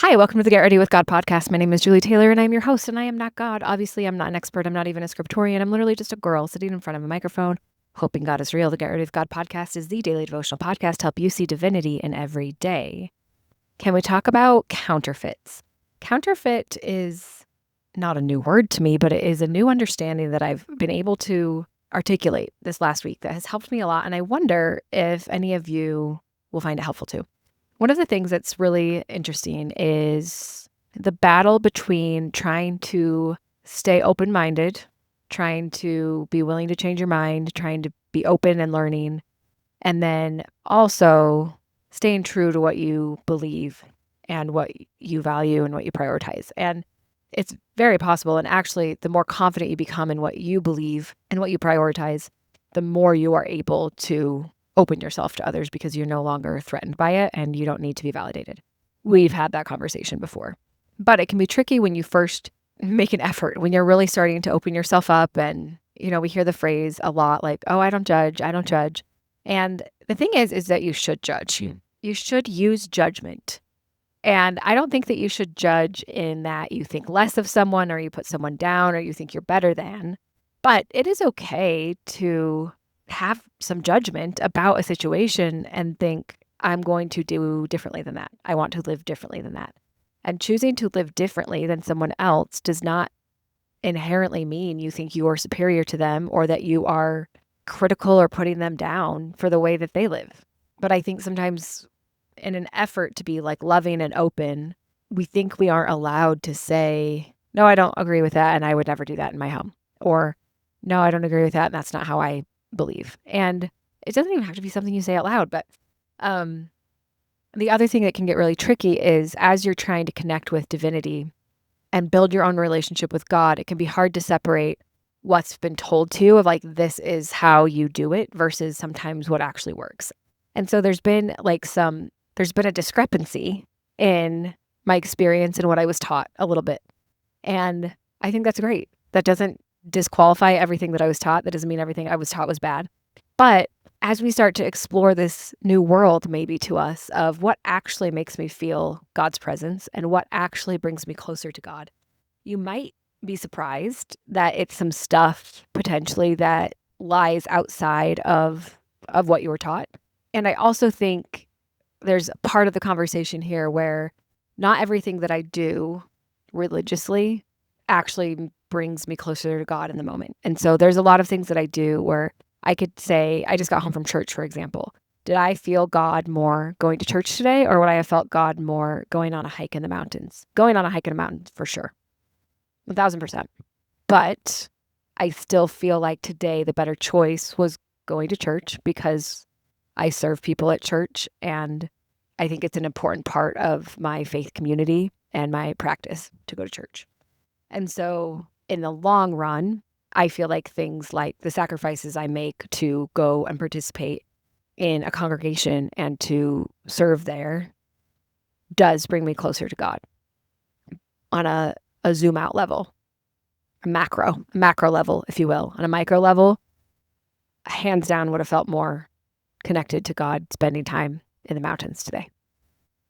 Hi, welcome to the Get Ready with God podcast. My name is Julie Taylor, and I'm your host, and I am not God. Obviously, I'm not an expert. I'm not even a scriptorian. I'm literally just a girl sitting in front of a microphone, hoping God is real. The Get Ready with God podcast is the daily devotional podcast to help you see divinity in every day. Can we talk about counterfeits? Counterfeit is not a new word to me, but it is a new understanding that I've been able to articulate this last week that has helped me a lot, and I wonder if any of you will find it helpful too. One of the things that's really interesting is the battle between trying to stay open-minded, trying to be willing to change your mind, trying to be open and learning, and then also staying true to what you believe and what you value and what you prioritize. And it's very possible. And actually, the more confident you become in what you believe and what you prioritize, the more you are able to open yourself to others because you're no longer threatened by it and you don't need to be validated. We've had that conversation before. But it can be tricky when you first make an effort, when you're really starting to open yourself up. And, we hear the phrase a lot like, oh, I don't judge. I don't judge. And the thing is that you should judge. You should use judgment. And I don't think that you should judge in that you think less of someone or you put someone down or you think you're better than. But it is okay to have some judgment about a situation and think, I'm going to do differently than that. I want to live differently than that. And choosing to live differently than someone else does not inherently mean you think you are superior to them or that you are critical or putting them down for the way that they live. But I think sometimes in an effort to be like loving and open, we think we aren't allowed to say, no, I don't agree with that and I would never do that in my home. Or, no, I don't agree with that and that's not how I believe. And it doesn't even have to be something you say out loud, but the other thing that can get really tricky is as you're trying to connect with divinity and build your own relationship with God, it can be hard to separate what's been told to you of like, this is how you do it versus sometimes what actually works. And so there's been a discrepancy in my experience and what I was taught a little bit. And I think that's great. That doesn't disqualify everything that I was taught. That doesn't mean everything I was taught was bad. But as we start to explore this new world maybe to us of what actually makes me feel God's presence and what actually brings me closer to God, you might be surprised that it's some stuff potentially that lies outside of what you were taught. And I also think there's a part of the conversation here where not everything that I do religiously actually brings me closer to God in the moment. And so there's a lot of things that I do where I could say, I just got home from church, for example. Did I feel God more going to church today, or would I have felt God more going on a hike in the mountains? Going on a hike in the mountains, for sure. 1,000%. But I still feel like today the better choice was going to church because I serve people at church, and I think it's an important part of my faith community and my practice to go to church. And so in the long run, I feel like things like the sacrifices I make to go and participate in a congregation and to serve there does bring me closer to God on a zoom out level, a macro level, if you will. On a micro level, hands down would have felt more connected to God spending time in the mountains today.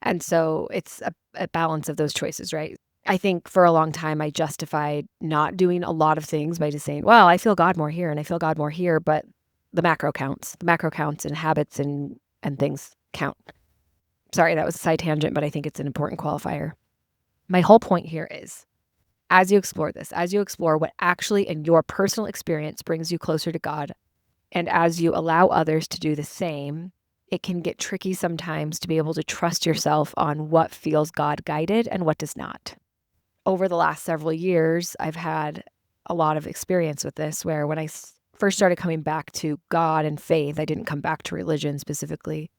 And so it's a balance of those choices, right? I think for a long time, I justified not doing a lot of things by just saying, well, I feel God more here and I feel God more here, but the macro counts. The macro counts and habits and things count. Sorry, that was a side tangent, but I think it's an important qualifier. My whole point here is, as you explore this, as you explore what actually in your personal experience brings you closer to God, and as you allow others to do the same, it can get tricky sometimes to be able to trust yourself on what feels God-guided and what does not. Over the last several years, I've had a lot of experience with this where when I first started coming back to God and faith, I didn't come back to religion specifically.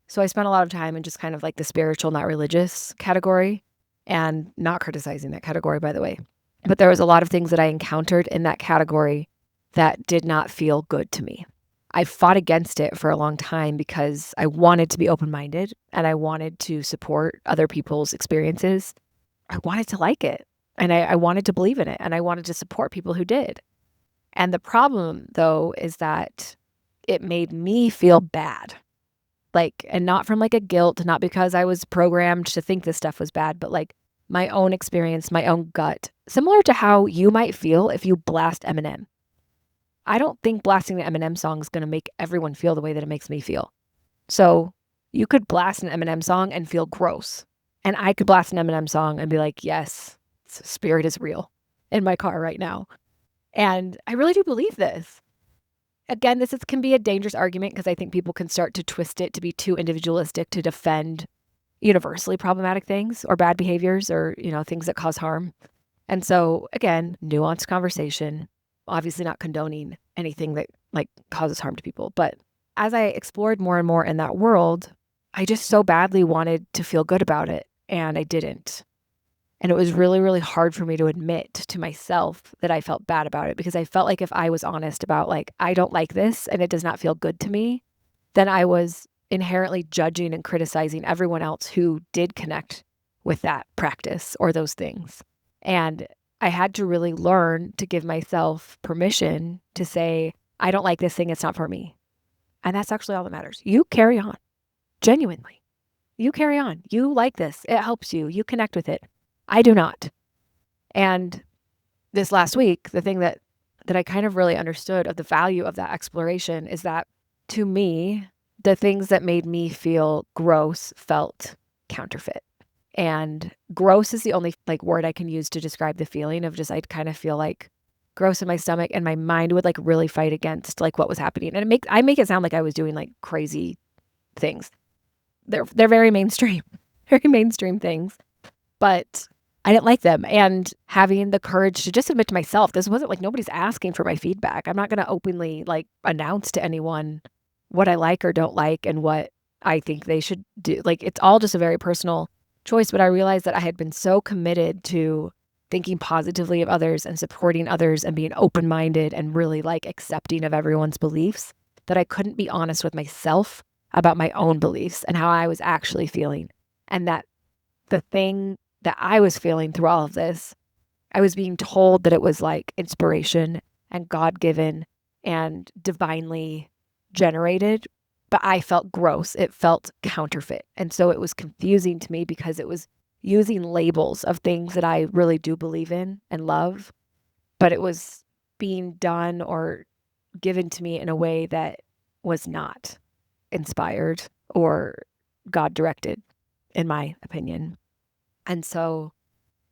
So I spent a lot of time in just kind of like the spiritual, not religious category, and not criticizing that category, by the way. But there was a lot of things that I encountered in that category that did not feel good to me. I fought against it for a long time because I wanted to be open-minded and I wanted to support other people's experiences. I wanted to like it and I wanted to believe in it and I wanted to support people who did. And the problem, though, is that it made me feel bad Like, and not from like a guilt, not because I was programmed to think this stuff was bad, but like my own experience, my own gut, similar to how you might feel if you blast Eminem. I don't think blasting the Eminem song is going to make everyone feel the way that it makes me feel. So you could blast an Eminem song and feel gross. And I could blast an Eminem song and be like, yes, spirit is real in my car right now. And I really do believe this. Again, can be a dangerous argument because I think people can start to twist it to be too individualistic to defend universally problematic things or bad behaviors or, things that cause harm. And so again, nuanced conversation, obviously not condoning anything that like causes harm to people. But as I explored more and more in that world, I just so badly wanted to feel good about it. And I didn't. And it was really, really hard for me to admit to myself that I felt bad about it because I felt like if I was honest about like, I don't like this and it does not feel good to me, then I was inherently judging and criticizing everyone else who did connect with that practice or those things. And I had to really learn to give myself permission to say, I don't like this thing. It's not for me. And that's actually all that matters. You carry on. Genuinely. You carry on. You like this. It helps you. You connect with it. I do not. And this last week, the thing that I kind of really understood of the value of that exploration is that to me, the things that made me feel gross felt counterfeit. And gross is the only like word I can use to describe the feeling of just, I'd kind of feel like gross in my stomach and my mind would like really fight against like what was happening. And I make it sound like I was doing like crazy things. They're very mainstream, very mainstream things, but I didn't like them. And having the courage to just admit to myself, this wasn't like nobody's asking for my feedback. I'm not going to openly like announce to anyone what I like or don't like and what I think they should do. Like it's all just a very personal choice. But I realized that I had been so committed to thinking positively of others and supporting others and being open-minded and really like accepting of everyone's beliefs that I couldn't be honest with myself about my own beliefs and how I was actually feeling. And that the thing that I was feeling through all of this, I was being told that it was like inspiration and God-given and divinely generated, but I felt gross. It felt counterfeit. And so it was confusing to me because it was using labels of things that I really do believe in and love, but it was being done or given to me in a way that was not inspired or God-directed, in my opinion. And so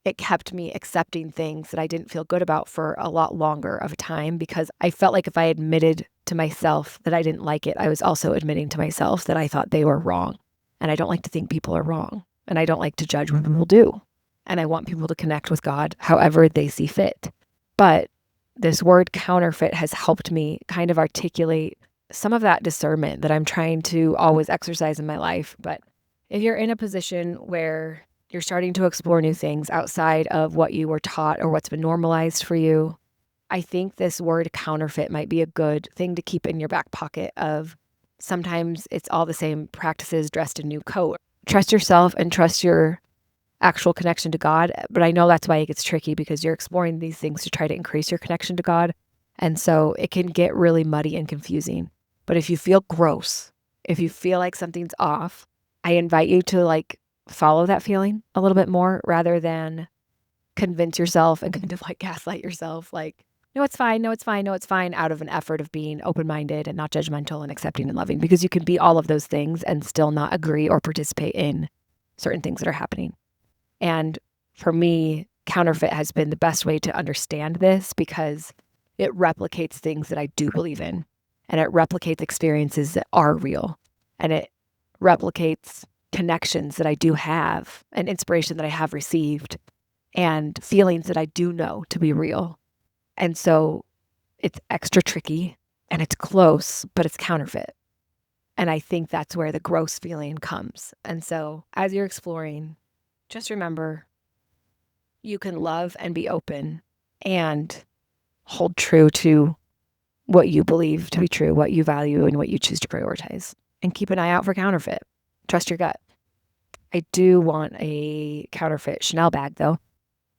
it kept me accepting things that I didn't feel good about for a lot longer of a time because I felt like if I admitted to myself that I didn't like it, I was also admitting to myself that I thought they were wrong. And I don't like to think people are wrong. And I don't like to judge what people do. And I want people to connect with God however they see fit. But this word counterfeit has helped me kind of articulate some of that discernment that I'm trying to always exercise in my life. But if you're in a position where you're starting to explore new things outside of what you were taught or what's been normalized for you, I think this word counterfeit might be a good thing to keep in your back pocket of sometimes it's all the same practices dressed in new coat. Trust yourself and trust your actual connection to God. But I know that's why it gets tricky because you're exploring these things to try to increase your connection to God. And so it can get really muddy and confusing. But if you feel gross, if you feel like something's off, I invite you to like follow that feeling a little bit more rather than convince yourself and kind of like gaslight yourself like, no, it's fine. No, it's fine. No, it's fine out of an effort of being open-minded and not judgmental and accepting and loving because you can be all of those things and still not agree or participate in certain things that are happening. And for me, counterfeit has been the best way to understand this because it replicates things that I do believe in and it replicates experiences that are real and it replicates connections that I do have and inspiration that I have received and feelings that I do know to be real. And so it's extra tricky and it's close, but it's counterfeit. And I think that's where the gross feeling comes. And so as you're exploring, just remember you can love and be open and hold true to what you believe to be true, what you value, and what you choose to prioritize. And keep an eye out for counterfeit. Trust your gut. I do want a counterfeit Chanel bag, though.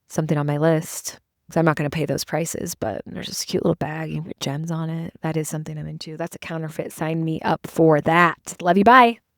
Something on my list. So I'm not going to pay those prices, but there's this cute little bag. You can put gems on it. That is something I'm into. That's a counterfeit. Sign me up for that. Love you. Bye.